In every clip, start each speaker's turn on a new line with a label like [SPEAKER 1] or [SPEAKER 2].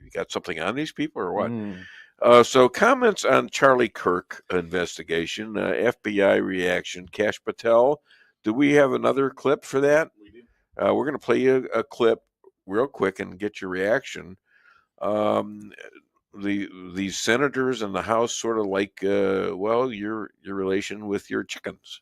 [SPEAKER 1] You got something on these people or what? So comments on Charlie Kirk investigation, FBI reaction, Kash Patel. Do we have another clip for that?
[SPEAKER 2] We do.
[SPEAKER 1] We're going to play you a clip real quick and get your reaction. These senators in the House sort of like, well, your relation with your chickens.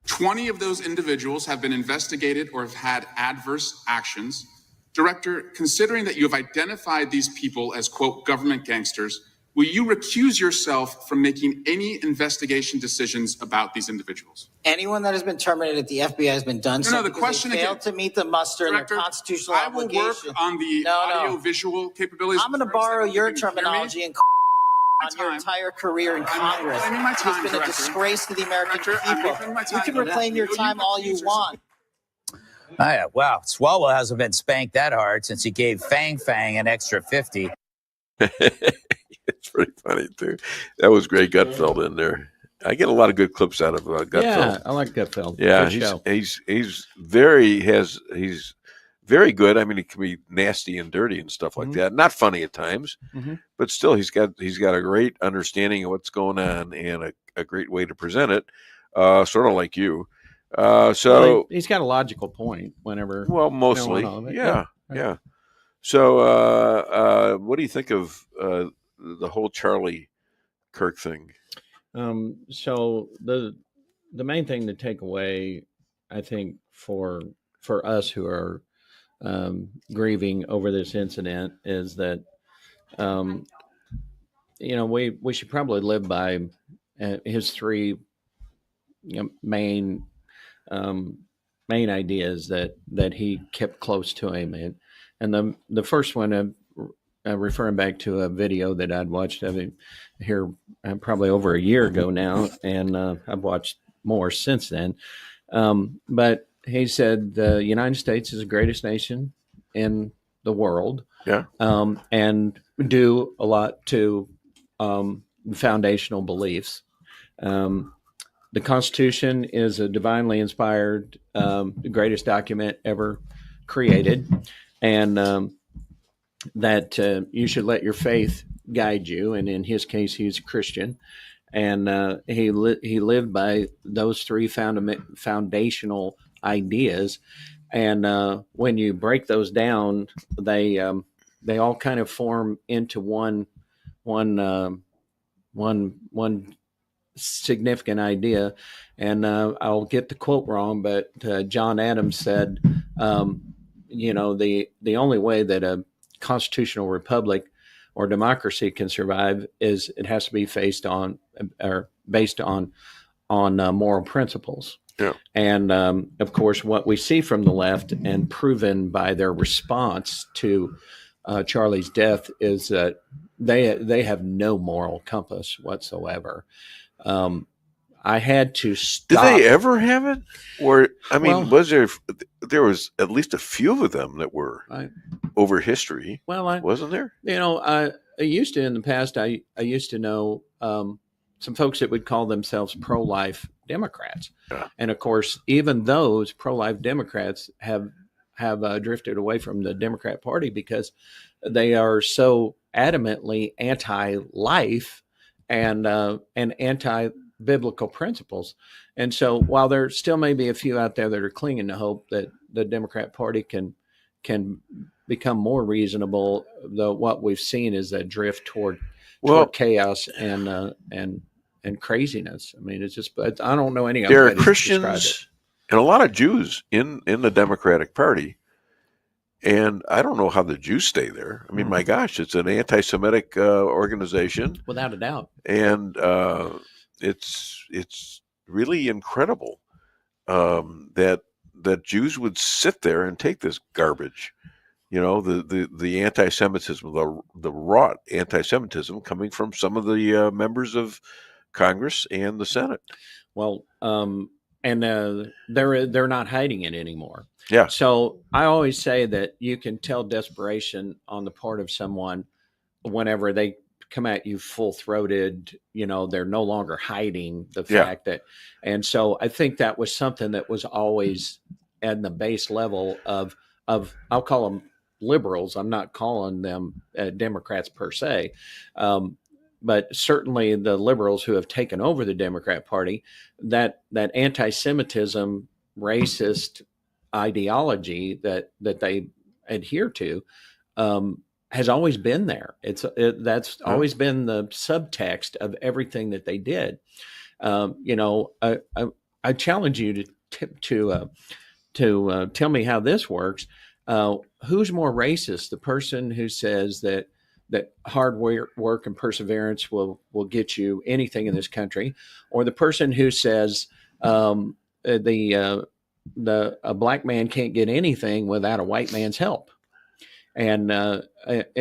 [SPEAKER 2] 20 of those individuals have been investigated or have had adverse actions. Director, considering that you have identified these people as, quote, government gangsters, will you recuse yourself from making any investigation decisions about these individuals?
[SPEAKER 3] Anyone that has been terminated at the FBI has been done so
[SPEAKER 2] the
[SPEAKER 3] because
[SPEAKER 2] question
[SPEAKER 3] they failed to meet the muster in their constitutional obligation.
[SPEAKER 2] I will work on the audio-visual capabilities.
[SPEAKER 3] I'm going to borrow your terminology and on your entire career in Congress. It's been a disgrace to the American people. You can reclaim your time all you want.
[SPEAKER 4] Wow, Swalwell hasn't been spanked that hard since he gave Fang an extra 50.
[SPEAKER 1] It's pretty funny too. That was great, Gutfeld in there. I get a lot of good clips out of Gutfeld.
[SPEAKER 5] Yeah, I like Gutfeld.
[SPEAKER 1] Yeah, he's very good. I mean, he can be nasty and dirty and stuff like that. Not funny at times, but still, he's got a great understanding of what's going on and a great way to present it. Sort of like you.
[SPEAKER 5] He's got a logical point whenever.
[SPEAKER 1] Well, mostly, yeah. So, what do you think of the whole Charlie Kirk thing?
[SPEAKER 5] So the main thing to take away, I think, for us who are grieving over this incident is that, we should probably live by his three main ideas that he kept close to him. And the first one, referring back to a video that I'd watched of him here probably over a year ago now, and I've watched more since then. But he said the United States is the greatest nation in the world, and do a lot to foundational beliefs. The Constitution is a divinely inspired, the greatest document ever created, and that you should let your faith guide you. And in his case, he's a Christian, and he lived by those three foundational ideas. And when you break those down, they all kind of form into one significant idea. And I'll get the quote wrong, but John Adams said, the only way that a constitutional republic or democracy can survive is it has to be based on moral principles.
[SPEAKER 1] Yeah.
[SPEAKER 5] And of course, what we see from the left and proven by their response to Charlie's death is that they have no moral compass whatsoever. I had to stop.
[SPEAKER 1] Did they ever have it? Or, I mean, there was at least a few of them that were over history.
[SPEAKER 5] Well,
[SPEAKER 1] wasn't there?
[SPEAKER 5] I used to, in the past, I used to know some folks that would call themselves pro-life Democrats.
[SPEAKER 1] Yeah.
[SPEAKER 5] And of course, even those pro-life Democrats have drifted away from the Democrat Party because they are so adamantly anti-life and anti-biblical principles. And so while there still may be a few out there that are clinging to hope that the Democrat Party can become more reasonable, though what we've seen is a drift toward chaos and craziness. I mean, it's just, I don't know any other way to describe it.
[SPEAKER 1] There are Christians and a lot of Jews in the Democratic Party. And I don't know how the Jews stay there. I mean, my gosh, it's an anti-Semitic organization,
[SPEAKER 5] without a doubt,
[SPEAKER 1] and it's really incredible that Jews would sit there and take this garbage. The anti-Semitism, the raw anti-Semitism coming from some of the members of Congress and the Senate.
[SPEAKER 5] Well, and they're not hiding it anymore.
[SPEAKER 1] Yeah.
[SPEAKER 5] So I always say that you can tell desperation on the part of someone whenever they come at you full-throated. They're no longer hiding the fact that, and so I think that was something that was always at the base level of I'll call them liberals. I'm not calling them Democrats per se, but certainly the liberals who have taken over the Democrat Party, that anti-Semitism, racist ideology that they adhere to has always been there. That's always been the subtext of everything that they did. I challenge you to tell me how this works. Who's more racist? The person who says that hard work and perseverance will get you anything in this country, or the person who says a black man can't get anything without a white man's help, and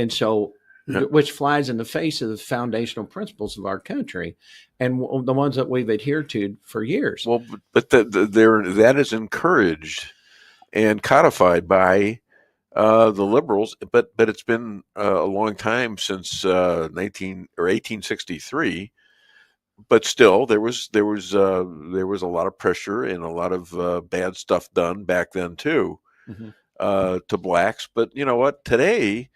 [SPEAKER 5] so which flies in the face of the foundational principles of our country and the ones that we've adhered to for years.
[SPEAKER 1] Well, but that is encouraged and codified by the liberals, but it's been a long time since 1863. But still, there was a lot of pressure and a lot of bad stuff done back then too, to blacks. But you know what? Today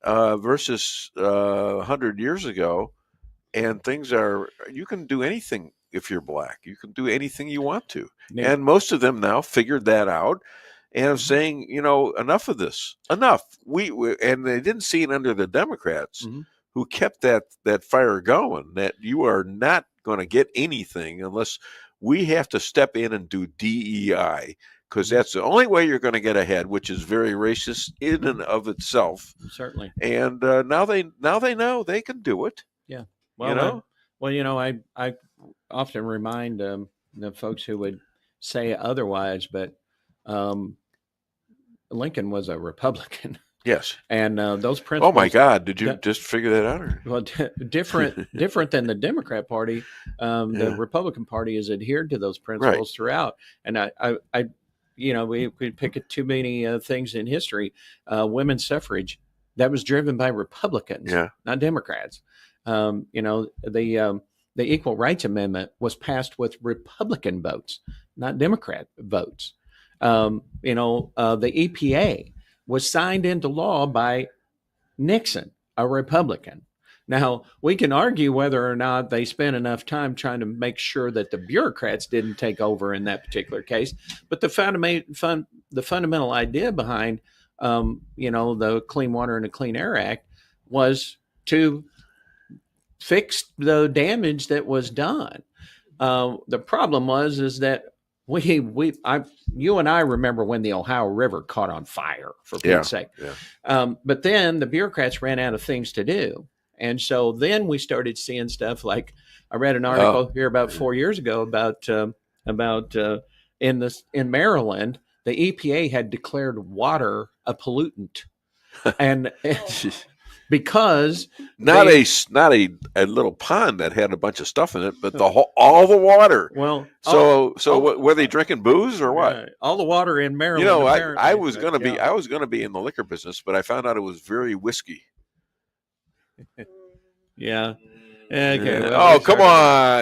[SPEAKER 1] versus 100 years ago, and you can do anything if you're black. You can do anything you want to, and most of them now figured that out. And I'm saying, enough of this. Enough. And they didn't see it under the Democrats, who kept that fire going. That you are not going to get anything unless we have to step in and do DEI, because that's the only way you're going to get ahead, which is very racist in and of itself.
[SPEAKER 5] Certainly.
[SPEAKER 1] And now they know they can do it.
[SPEAKER 5] Yeah. Well, I often remind the folks who would say otherwise, but Lincoln was a Republican.
[SPEAKER 1] Yes.
[SPEAKER 5] And those principles.
[SPEAKER 1] Oh my God! Did you just figure that out? Or?
[SPEAKER 5] Well, different than the Democrat Party. The Republican Party has adhered to those principles throughout. And we pick too many things in history. Women's suffrage, that was driven by Republicans, not Democrats. The Equal Rights Amendment was passed with Republican votes, not Democrat votes. The EPA was signed into law by Nixon, a Republican. Now, we can argue whether or not they spent enough time trying to make sure that the bureaucrats didn't take over in that particular case, but the fundamental idea behind, the Clean Water and the Clean Air Act was to fix the damage that was done. The problem is that you and I remember when the Ohio River caught on fire, for Pete's sake. Yeah. But then the bureaucrats ran out of things to do. And so then we started seeing stuff like, I read an article here about 4 years ago about in Maryland, the EPA had declared water a pollutant. And because
[SPEAKER 1] not a little pond that had a bunch of stuff in it, but all the water.
[SPEAKER 5] Well,
[SPEAKER 1] were they drinking booze or what?
[SPEAKER 5] All the water in Maryland.
[SPEAKER 1] I was going to be in the liquor business, but I found out it was very whiskey.
[SPEAKER 5] Yeah. Okay.
[SPEAKER 1] Well, come on.